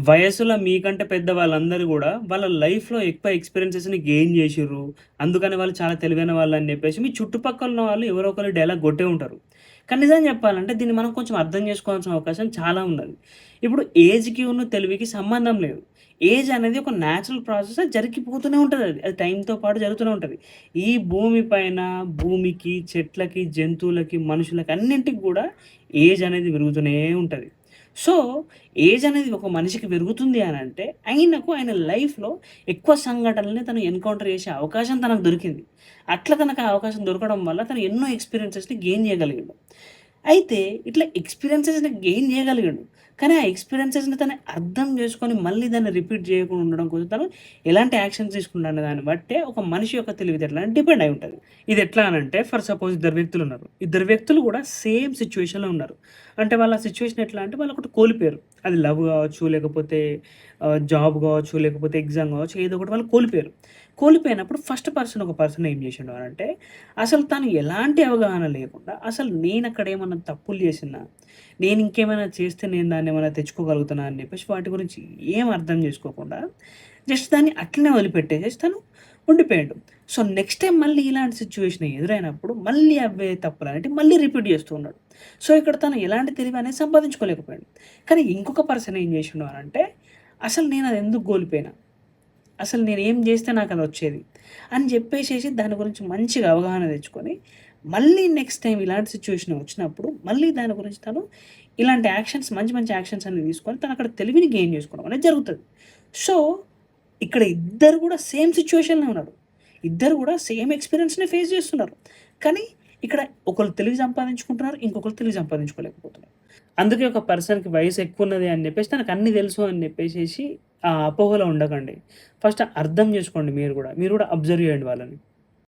వయస్సులో మీకంటే పెద్ద వాళ్ళందరూ గూడా వాళ్ళ లైఫ్‌లో ఎక్కువ ఎక్స్‌పీరియన్సెస్‌ని గెయిన్ జేషిర్రు. అందుకని వాళ్ళు చాలా తెలివైన వాళ్ళని జెప్పేసి మీ చుట్టుపక్కల ఉన్న వాళ్ళు ఎవరో ఒకళ్ళు డైలాగ్ గొట్టే ఉంటారు. కానీ నిజం జెప్పాలంటే దీన్ని మనం కొంచెం అర్థం జేసుకోవాల్సిన అవకాశం చాలా ఉన్నది. ఇప్పుడు తెలివికి సంబంధం లేదు. ఏజ్ అనేది ఒక న్యాచురల్ ప్రాసెస్ అది జరిగిపోతూనే ఉంటదది. అది టైమ్‌తో పాటు జరుగుతూనే ఉంటది. ఈ భూమి పైన భూమికి, చెట్లకి, జంతువులకి, మనుషులకి అన్నింటికి గూడా ఏజ్ అనేది పెరుగుతూనే ఉంటది. సో, ఏజ్ అనేది ఒక మనిషికి పెరుగుతుంది అనంటే, ఆయన లైఫ్‌లో ఎక్కువ సంఘటనలని తను ఎన్‌కౌంటర్ చేసే అవకాశం తనకు దొరికింది. అట్లా తనకు ఆ అవకాశం దొరకడం వల్ల తను ఎన్నో ఎక్స్‌పీరియన్సెస్‌ని గెయిన్ చేయగలిగాడు. అయితే ఇట్లా ఎక్స్‌పీరియన్సెస్‌ని గెయిన్ చేయగలిగాడు. కానీ ఆ ఎక్స్‌పీరియన్సెస్‌ని తను అర్థం చేసుకొని మళ్ళీ దాన్ని రిపీట్ చేయకుండా ఉండడం కోసం తను ఎలాంటి యాక్షన్స్ తీసుకుంటాడనే దాన్ని బట్టే ఒక మనిషి యొక్క తెలివితేటలని డిపెండ్ అయి ఉంటది. ఇది ఎట్లా అనంటే ఫర్ సపోజ్ ఇద్దరు వ్యక్తులున్నారు. ఇద్దరు వ్యక్తులు కూడా సేమ్ సిట్యుయేషన్‌లో ఉన్నారు. అంటే వాళ్ళ సిట్యుయేషన్ ఎట్లా అంటే వాళ్ళొకటి కోల్పోయారు. అది లవ్ గావచ్చు, లేకపోతే జాబ్ గావచ్చు, లేకపోతే ఎగ్జామ్ గావచ్చు ఏదో ఒకటి వాళ్ళు కోల్పోయారు. కోల్పోయినప్పుడు ఫస్ట్ పర్సన్ ఒక పర్సన్ ఏం చేసిండు అనంటే, అసలు తను ఎలాంటి అవగాహన లేకుండా, అసలు నేనక్కడ ఏమన్నా తప్పులు చేసినా, నేను ఇంకేమైనా చేస్తే నేను దాన్నేమైనా తెచ్చుకోగలుగుతానా అని చెప్పేసి వాటి గురించి ఏం అర్థం చేసుకోకుండా, జస్ట్ దాన్ని అట్లనే వదిలిపెట్టేసేసి తను ఉండిపోయిండు. సో, నెక్స్ట్ టైమ్ మళ్ళీ ఇలాంటి సిట్యుయేషన్ ఎదురైనప్పుడు మళ్ళీ అవే తప్పులనేటివి మళ్ళీ రిపీట్ చేస్తూ ఉన్నాడు. సో, ఇక్కడ తను ఎలాంటి తెలివి అనేది సంపాదించుకోలేకపోయాడు. కానీ ఇంకొక పర్సన్ ఏం చేసిండు అనంటే, అసలు నేనది ఎందుకు కోల్పోయినా? అసలు నేనేం జేస్తే నాకదొచ్చేది అని జెప్పేసేసి దాని గురించి మంచిగా అవగాహన తెచ్చుకొని, మళ్ళీ నెక్స్ట్ టైమ్ ఇలాంటి సిట్యుయేషన్ వచ్చినప్పుడు, మళ్ళీ దాని గురించి తను ఇలాంటి యాక్షన్స్ మంచి మంచి యాక్షన్స్ అనేవి తీసుకొని తనక్కడ తెలివిని గెయిన్ జేసుకోవడం అనేది జరుగుతది. సో, ఇక్కడ ఇద్దరు గూడా సేమ్ సిట్యుయేషన్‌లో ఉన్నారు. ఇద్దరు గూడా సేమ్ ఎక్స్‌పీరియన్స్‌ని ఫేస్ జేస్తున్నారు. కానీ ఇక్కడ ఒకళ్ళు తెలివి సంపాదించుకుంటున్నారు. ఇంకొకళ్ళు తెలివి సంపాదించుకోలేకపోతున్నారు. అందుకే ఒక పర్సన్‌కి వయసు ఎక్కువున్నది అని జెప్పేసి తనకన్నీ తెలుసు అని జెప్పేసేసి ఆ అపోహలో ఉండకండి. ఫస్ట్ అర్థం జేసుకోండి మీరు గూడా. మీరు గూడా అబ్జర్వ్ జేయండి వాళ్ళని.